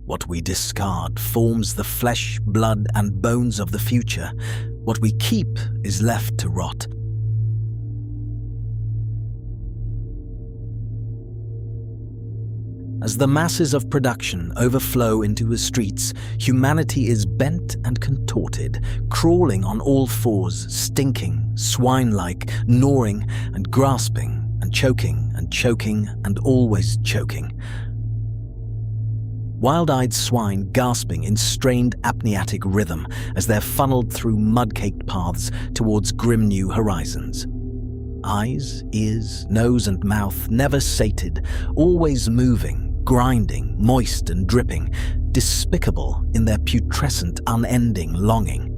What we discard forms the flesh, blood, and bones of the future. What we keep is left to rot. As the masses of production overflow into the streets, humanity is bent and contorted, crawling on all fours, stinking, swine-like, gnawing and grasping and choking and always choking. Wild-eyed swine gasping in strained apneic rhythm as they're funneled through mud-caked paths towards grim new horizons. Eyes, ears, nose and mouth never sated, always moving, grinding, moist and dripping, despicable in their putrescent, unending longing.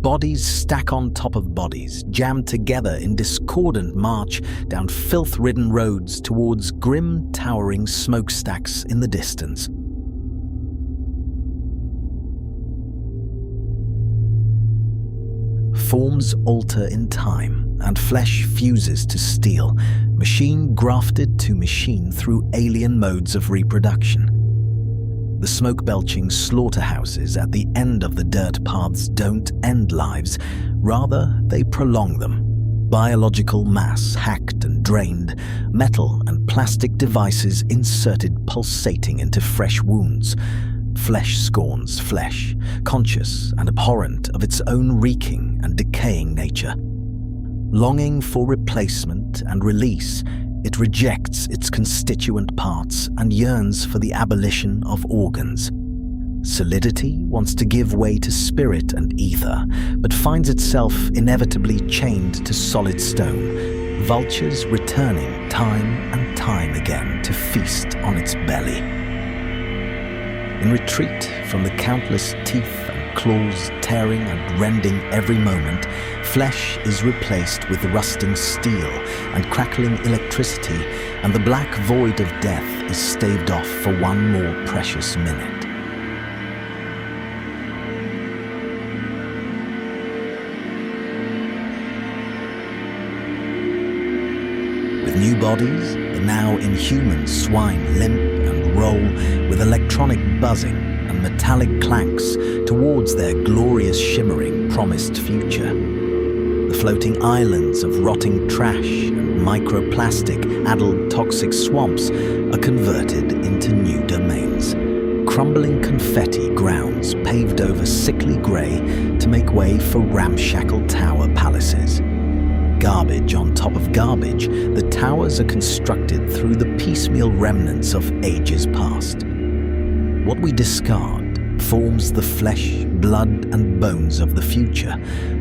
Bodies stack on top of bodies, jammed together in discordant march down filth-ridden roads towards grim, towering smokestacks in the distance. Forms alter in time, and flesh fuses to steel, machine grafted to machine through alien modes of reproduction. The smoke-belching slaughterhouses at the end of the dirt paths don't end lives, rather they prolong them. Biological mass hacked and drained, metal and plastic devices inserted pulsating into fresh wounds. Flesh scorns flesh, conscious and abhorrent of its own reeking and decaying nature. Longing for replacement and release, it rejects its constituent parts and yearns for the abolition of organs. Solidity wants to give way to spirit and ether, but finds itself inevitably chained to solid stone, vultures returning time and time again to feast on its belly. In retreat from the countless teeth and claws tearing and rending every moment, flesh is replaced with rusting steel and crackling electricity, and the black void of death is staved off for one more precious minute. With new bodies, the now inhuman swine limp and roll with electronic buzzing and metallic clanks towards their glorious shimmering promised future. The floating islands of rotting trash and microplastic-addled toxic swamps are converted into new domains. Crumbling confetti grounds paved over sickly grey to make way for ramshackle tower palaces. Garbage on top of garbage, the towers are constructed through the piecemeal remnants of ages past. What we discard forms the flesh, blood and bones of the future,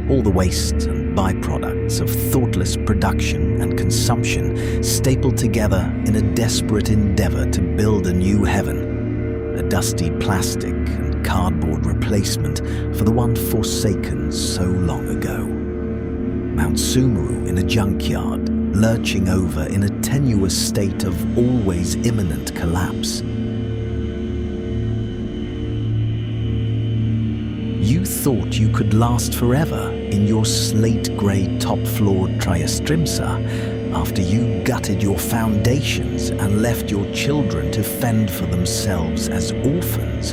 all the waste and byproducts of thoughtless production and consumption stapled together in a desperate endeavor to build a new heaven, a dusty plastic and cardboard replacement for the one forsaken so long ago. Mount Sumeru in a junkyard, lurching over in a tenuous state of always imminent collapse. You thought you could last forever in your slate-grey top-floored Triestrimsa after you gutted your foundations and left your children to fend for themselves as orphans.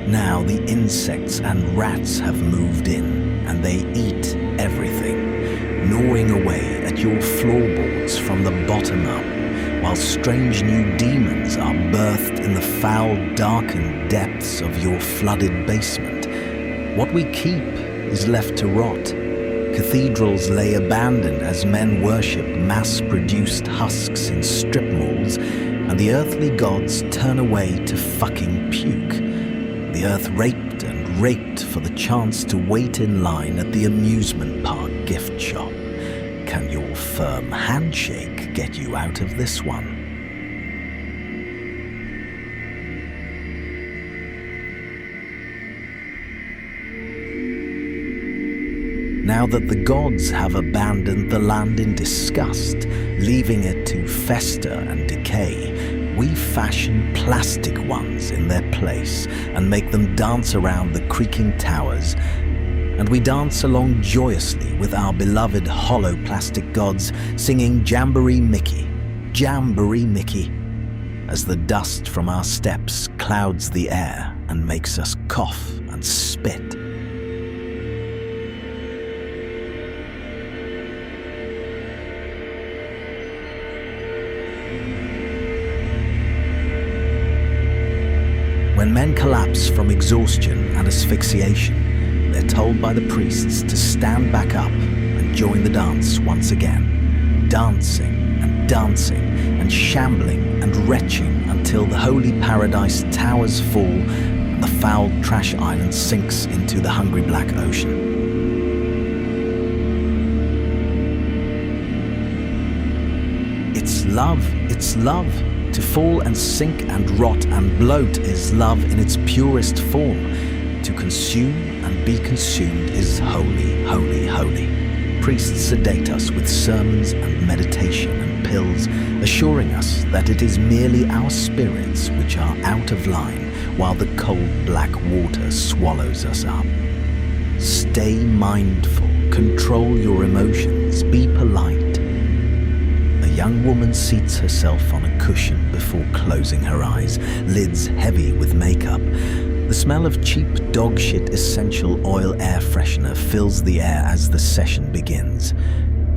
Now the insects and rats have moved in, and they eat everything, gnawing away at your floorboards from the bottom up, while strange new demons are birthed in the foul, darkened depths of your flooded basement. What we keep is left to rot. Cathedrals lay abandoned as men worship mass-produced husks in strip malls, and the earthly gods turn away to fucking puke. The earth raped and raped for the chance to wait in line at the amusement park gift shop. Can your firm handshake get you out of this one? Now that the gods have abandoned the land in disgust, leaving it to fester and decay, we fashion plastic ones in their place and make them dance around the creaking towers. And we dance along joyously with our beloved hollow plastic gods, singing Jamboree Mickey, Jamboree Mickey. as the dust from our steps clouds the air and makes us cough and spit. When men collapse from exhaustion and asphyxiation, they're told by the priests to stand back up and join the dance once again, dancing and dancing and shambling and retching until the holy paradise towers fall and the foul trash island sinks into the hungry black ocean. It's love. To fall and sink and rot and bloat is love in its purest form. To consume and be consumed is holy, holy, holy. Priests sedate us with sermons and meditation and pills, assuring us that it is merely our spirits which are out of line while the cold black water swallows us up. Stay mindful, control your emotions, be polite. A young woman seats herself on a cushion before closing her eyes, lids heavy with makeup. The smell of cheap dog shit essential oil air freshener fills the air as the session begins.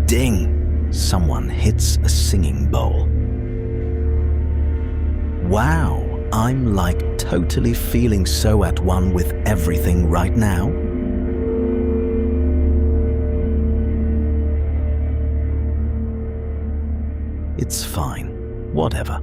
Ding! Someone hits a singing bowl. Wow, I'm like totally feeling so at one with everything right now. It's fine, whatever.